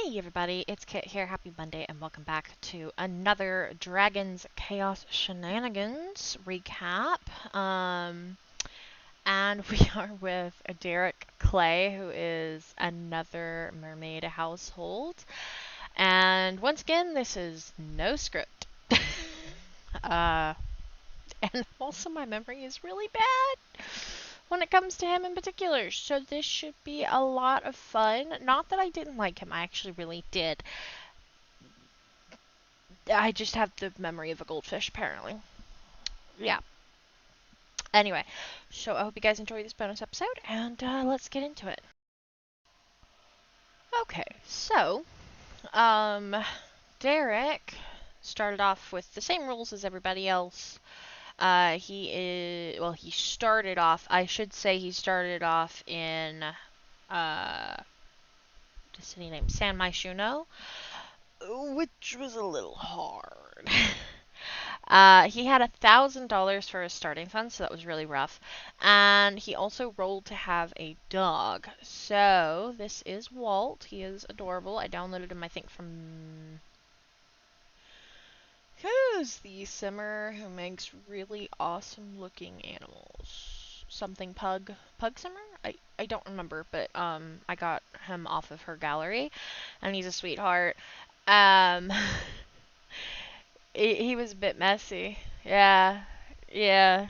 Hey everybody, it's Kit here. Happy Monday and welcome back to another Dragons Chaos Shenanigans recap. And we are with Derek Clay, who is another mermaid household. And once again, this is no script. uh, and also my memory is really bad when it comes to him in particular, so this should be a lot of fun. Not that I didn't like him, I actually really did. I just have the memory of a goldfish, apparently. Yeah. Anyway, so I hope you guys enjoy this bonus episode, and let's get into it. Okay, so, Derek started off with the same rules as everybody else. He started off, I should say he started off in, the city named San Myshuno, which was a little hard. He had $1,000 for his starting fund, so that was really rough. And he also rolled to have a dog. So this is Walt. He is adorable. I downloaded him, I think, from who's the simmer who makes really awesome looking animals? Something Pug Simmer? I don't remember, but I got him off of her gallery, and he's a sweetheart. Um, he was a bit messy. Yeah, yeah.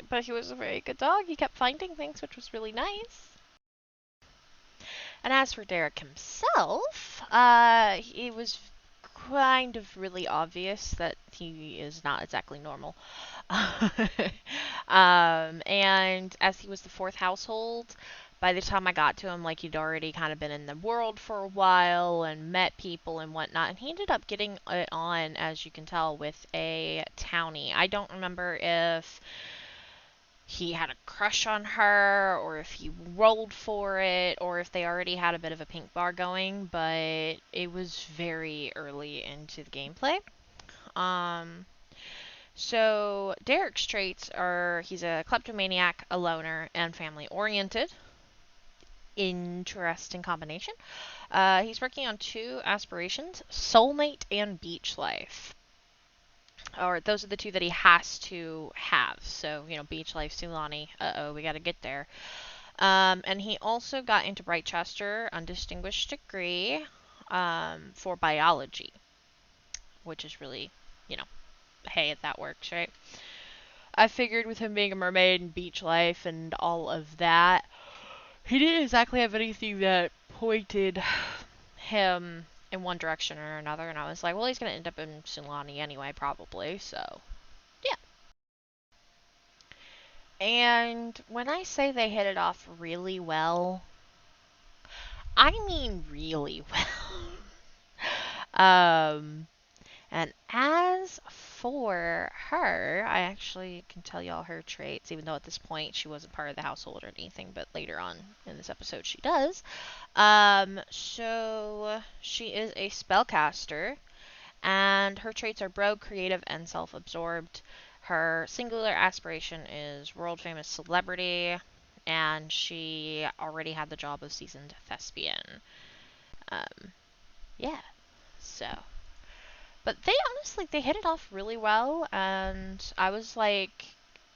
But he was a very good dog. He kept finding things, which was really nice. And as for Derek himself, it was kind of really obvious that he is not exactly normal. And as he was the fourth household, by the time I got to him, like, he'd already kind of been in the world for a while and met people and whatnot. And he ended up getting it on, as you can tell, with a townie. I don't remember if he had a crush on her, or if he rolled for it, or if they already had a bit of a pink bar going, but it was very early into the gameplay. So Derek's traits are he's a kleptomaniac, a loner, and family oriented. Interesting combination. He's working on two aspirations: soulmate and beach life. Or those are the two that he has to have. So, beach life, Sulani. Uh-oh, we gotta get there. And he also got into Brightchester, undistinguished degree, for biology, which is really, hey, that works, right? I figured with him being a mermaid and beach life and all of that, he didn't exactly have anything that pointed him in one direction or another, and I was like, well, he's gonna end up in Sulani anyway, probably, so yeah. And when I say they hit it off really well, I mean really well. And as for her, I actually can tell y'all her traits, even though at this point she wasn't part of the household or anything, but later on in this episode she does. So she is a spellcaster, and her traits are brogue, creative, and self-absorbed. Her singular aspiration is world famous celebrity, and she already had the job of seasoned thespian. Yeah, so. But they hit it off really well, and I was like,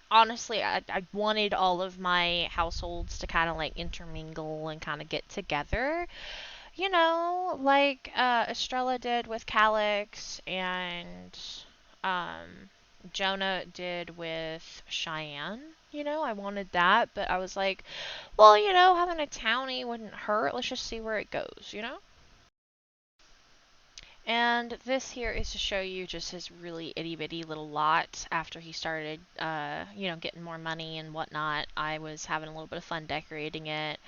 honestly, I wanted all of my households to kind of like intermingle and kind of get together. Like Estrella did with Calix, and Jonah did with Cheyenne. I wanted that, but I was like, well, having a townie wouldn't hurt. Let's just see where it goes. And this here is to show you just his really itty bitty little lot after he started, getting more money and whatnot. I was having a little bit of fun decorating it.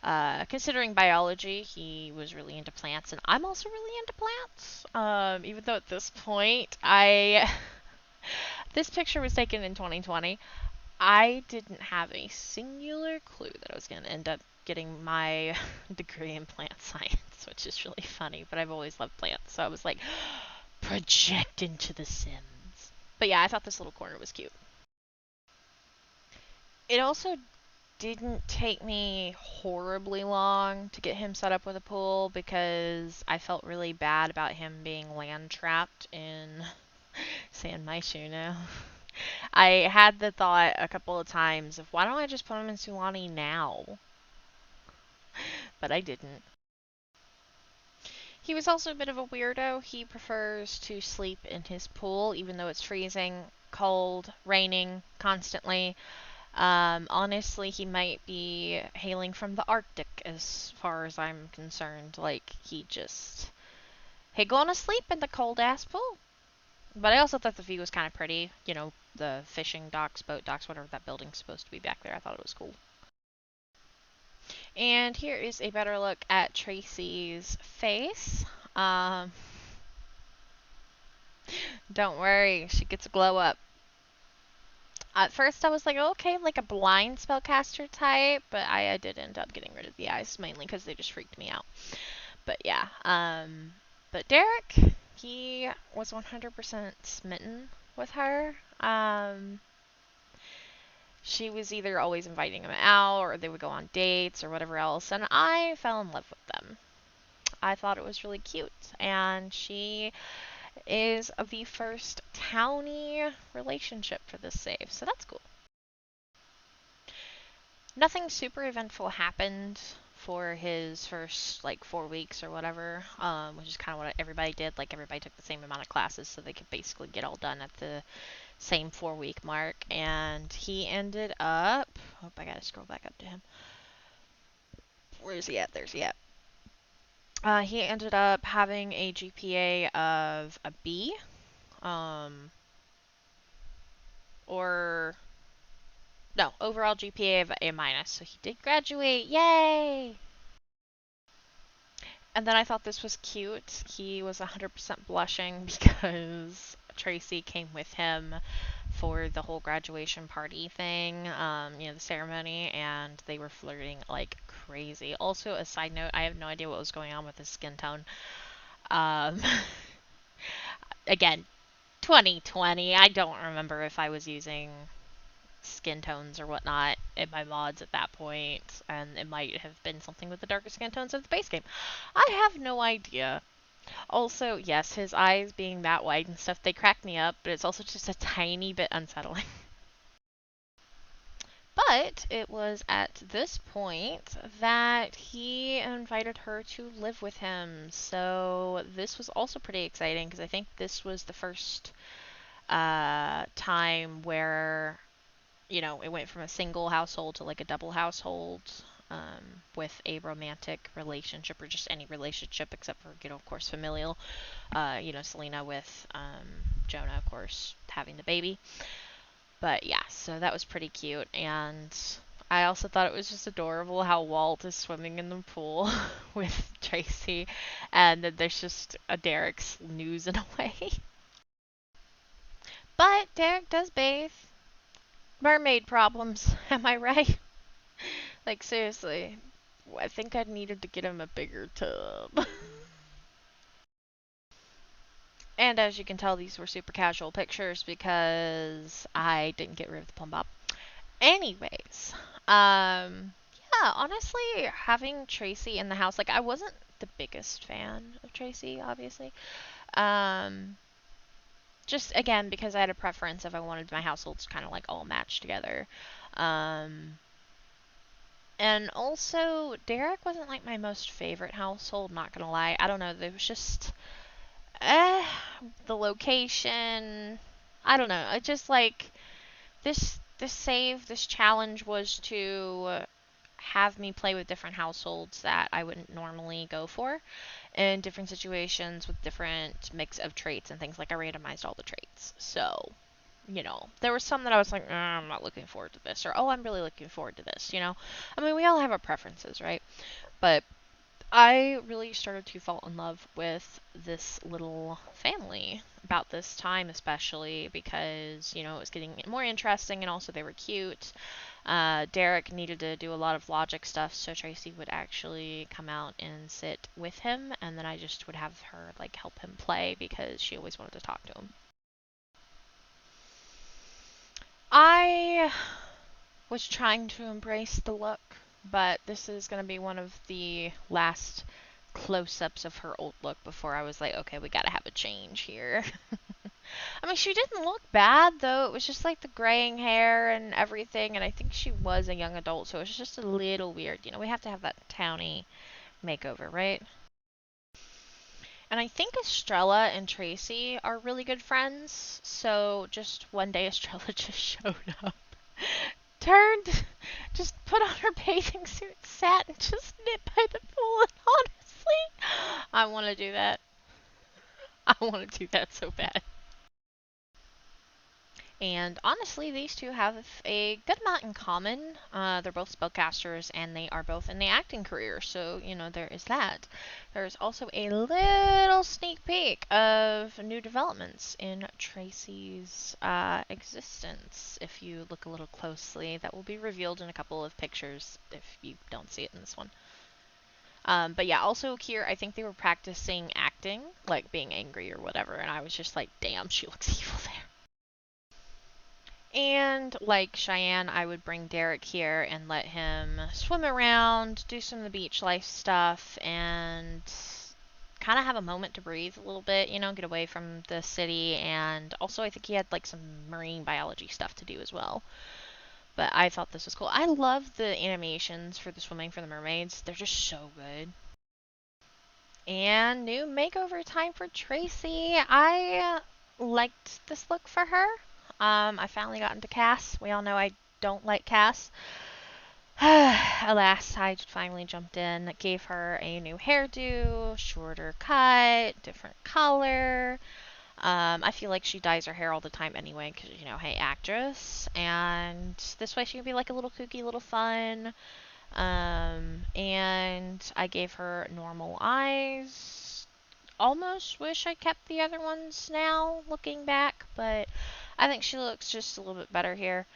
Considering biology, he was really into plants, and I'm also really into plants. Even though at this point, this picture was taken in 2020. I didn't have a singular clue that I was going to end up getting my degree in plant science, which is really funny, but I've always loved plants, so I was like, project into The Sims. But yeah, I thought this little corner was cute. It also didn't take me horribly long to get him set up with a pool because I felt really bad about him being land trapped in San Myshuno. I had the thought a couple of times of why don't I just put him in Sulani now? But I didn't. He was also a bit of a weirdo. He prefers to sleep in his pool even though it's freezing, cold, raining constantly. Honestly, he might be hailing from the Arctic as far as I'm concerned. Like, he gonna sleep in the cold ass pool. But I also thought the view was kind of pretty. You know, the fishing docks, boat docks, whatever that building's supposed to be back there. I thought it was cool. And here is a better look at Tracy's face. Um, don't worry, she gets a glow up. At first I was like, okay, like a blind spellcaster type, but I did end up getting rid of the eyes, mainly because they just freaked me out. But yeah, but Derek, he was 100% smitten with her. She was either always inviting him out, or they would go on dates, or whatever else, and I fell in love with them. I thought it was really cute, and she is the first townie relationship for this save, so that's cool. Nothing super eventful happened for his first like 4 weeks or whatever, which is kind of what everybody did. Like everybody took the same amount of classes so they could basically get all done at the same 4 week mark. And he ended up. Oh, I gotta scroll back up to him. Where is he at? There's he at. He ended up having a GPA of a B, or no, overall GPA of A minus. So he did graduate. Yay! And then I thought this was cute. He was 100% blushing because Tracy came with him for the whole graduation party thing, the ceremony, and they were flirting like crazy. Also, a side note, I have no idea what was going on with his skin tone. Um, again, 2020, I don't remember if I was using skin tones or whatnot in my mods at that point, and it might have been something with the darker skin tones of the base game. I have no idea. Also, yes, his eyes being that white and stuff, they crack me up, but it's also just a tiny bit unsettling. But it was at this point that he invited her to live with him. So this was also pretty exciting because I think this was the first time where it went from a single household to like a double household, with a romantic relationship or just any relationship except for, of course, familial. Selena with Jonah, of course, having the baby. But yeah, so that was pretty cute. And I also thought it was just adorable how Walt is swimming in the pool with Tracy, and then there's just a Derek snoozing away. But Derek does bathe. Mermaid problems, am I right? Like, seriously. I think I needed to get him a bigger tub. And as you can tell, these were super casual pictures because I didn't get rid of the plumb bob. Anyways, yeah, honestly, having Tracy in the house, like, I wasn't the biggest fan of Tracy, obviously. Um, just, again, because I had a preference if I wanted my households kind of, like, all matched together. Um, and also, Derek wasn't, like, my most favorite household, not gonna lie. I don't know, there was just, eh, the location, I don't know, I just, like, this challenge was to have me play with different households that I wouldn't normally go for in different situations with different mix of traits and things. Like, I randomized all the traits. So, there were some that I was like, I'm not looking forward to this, or, oh, I'm really looking forward to this, I mean, we all have our preferences, right? But I really started to fall in love with this little family about this time, especially because, it was getting more interesting and also they were cute. Derek needed to do a lot of logic stuff, so Tracy would actually come out and sit with him, and then I just would have her, like, help him play because she always wanted to talk to him. I was trying to embrace the look, but this is going to be one of the last close-ups of her old look before I was like, okay, we gotta have a change here. I mean, she didn't look bad, though. It was just like the graying hair and everything, and I think she was a young adult, so it was just a little weird. You know, we have to have that towny makeover, right? And I think Estrella and Tracy are really good friends, so just one day Estrella just showed up, turned, just put on her bathing suit, sat, and just knit by the pool, and honestly, I want to do that. I want to do that so bad. And honestly, these two have a good amount in common. They're both spellcasters and they are both in the acting career, so, you know, there is that. There's also a little sneak peek of new developments in Tracy's existence. If you look a little closely, that will be revealed in a couple of pictures if you don't see it in this one. But yeah, also here, I think they were practicing acting, like being angry or whatever, and I was just like, damn, she looks evil there. And like Cheyenne, I would bring Derek here and let him swim around, do some of the beach life stuff, and kind of have a moment to breathe a little bit, you know, get away from the city. And also, I think he had like some marine biology stuff to do as well. But I thought this was cool. I love the animations for the swimming for the mermaids, they're just so good. And new makeover time for Tracy. I liked this look for her. I finally got into Cass. We all know I don't like Cass. Alas, I finally jumped in, gave her a new hairdo, shorter cut, different color. I feel like she dyes her hair all the time anyway, because, you know, hey, actress. And this way she can be like a little kooky, little fun. And I gave her normal eyes. Almost wish I kept the other ones now, looking back, but I think she looks just a little bit better here.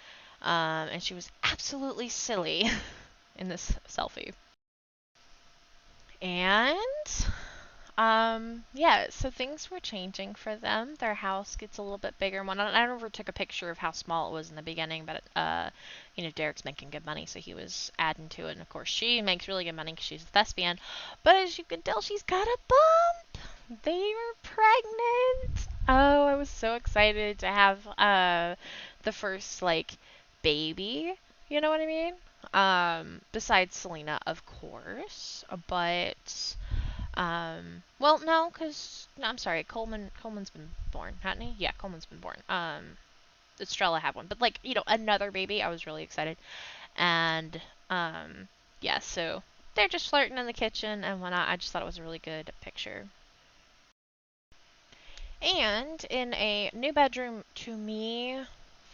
And she was absolutely silly in this selfie. And yeah, so things were changing for them. Their house gets a little bit bigger. I never took a picture of how small it was in the beginning, but you know, Derek's making good money, so he was adding to it. And of course, she makes really good money because she's a thespian. But as you can tell, she's got a bump. They were pregnant. Oh, I was so excited to have the first like baby. You know what I mean? Besides Selena, of course, but well, no, because no, I'm sorry, Coleman's been born, hadn't he? Yeah, Coleman's been born. Estrella had one, but like, you know, another baby. I was really excited, and yeah, so they're just flirting in the kitchen and whatnot. I just thought it was a really good picture. And in a new bedroom to me,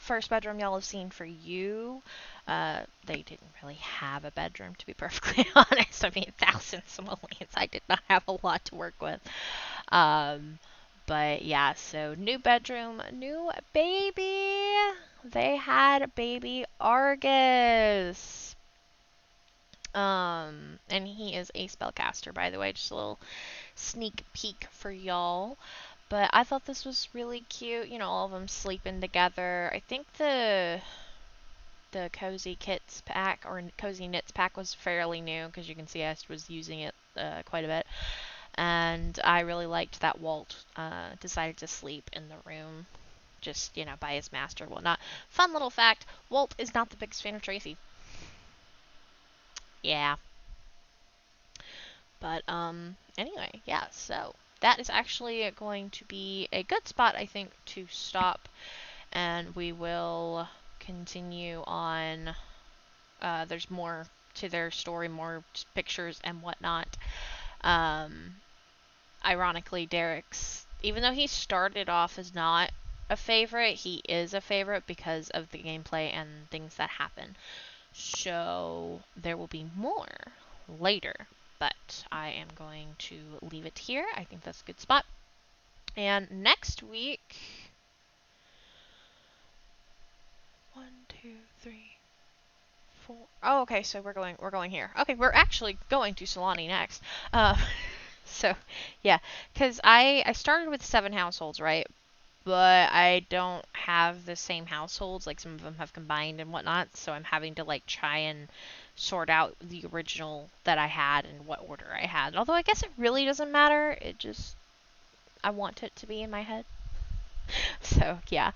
first bedroom y'all have seen for you, they didn't really have a bedroom, to be perfectly honest. I mean, thousands of simoleons. I did not have a lot to work with. Um, but yeah, so new bedroom, new baby. They had baby Argus. And he is a spellcaster, by the way. Just a little sneak peek for y'all. But I thought this was really cute. You know, all of them sleeping together. I think the Cozy Kits pack or Cozy Knits pack was fairly new because you can see I was using it quite a bit. And I really liked that Walt decided to sleep in the room just, you know, by his master and whatnot. Fun little fact, Walt is not the biggest fan of Tracy. Yeah. But, anyway, yeah, so that is actually going to be a good spot, I think, to stop. And we will continue on. There's more to their story, more pictures and whatnot. Um, Ironically, Derek's, even though he started off as not a favorite, he is a favorite because of the gameplay and things that happen. So there will be more later, but I am going to leave it here. I think that's a good spot. And next week, 1, 2, 3, 4. Oh, okay. So we're going here. Okay, we're actually going to Solani next. So yeah, because I started with 7 households, right? but I don't have the same households. Like some of them have combined and whatnot, so I'm having to like try and sort out the original that I had and what order I had. Although I guess it really doesn't matter. It just I want it to be in my head. So yeah.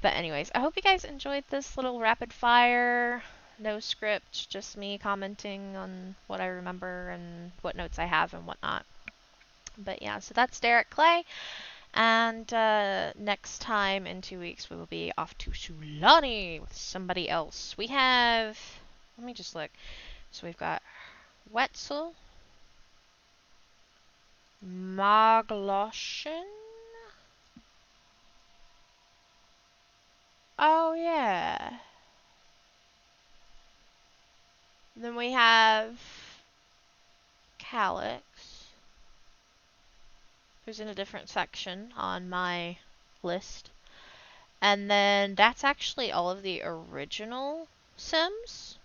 But anyways, I hope you guys enjoyed this little rapid fire. No script, just me commenting on what I remember and what notes I have and whatnot. But yeah, so that's Derek Clay. And next time in 2 weeks, we will be off to Sulani with somebody else. We have. Let me just look. So we've got Wetzel, Magloshin. Oh, yeah. Then we have Calyx, who's in a different section on my list. And then that's actually all of the original Sims.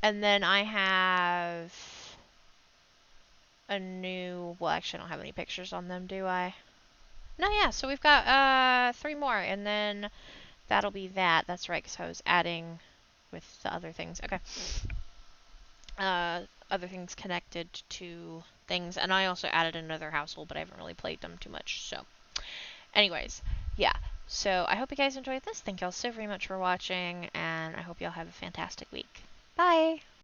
And then I have a new. Well, actually, I don't have any pictures on them, do I? No, yeah. So we've got 3 more, and then that'll be that. That's right, because I was adding with the other things. Okay. Other things connected to things, and I also added another household, but I haven't really played them too much. So, anyways, yeah. So I hope you guys enjoyed this. Thank y'all so very much for watching, and I hope y'all have a fantastic week. Bye!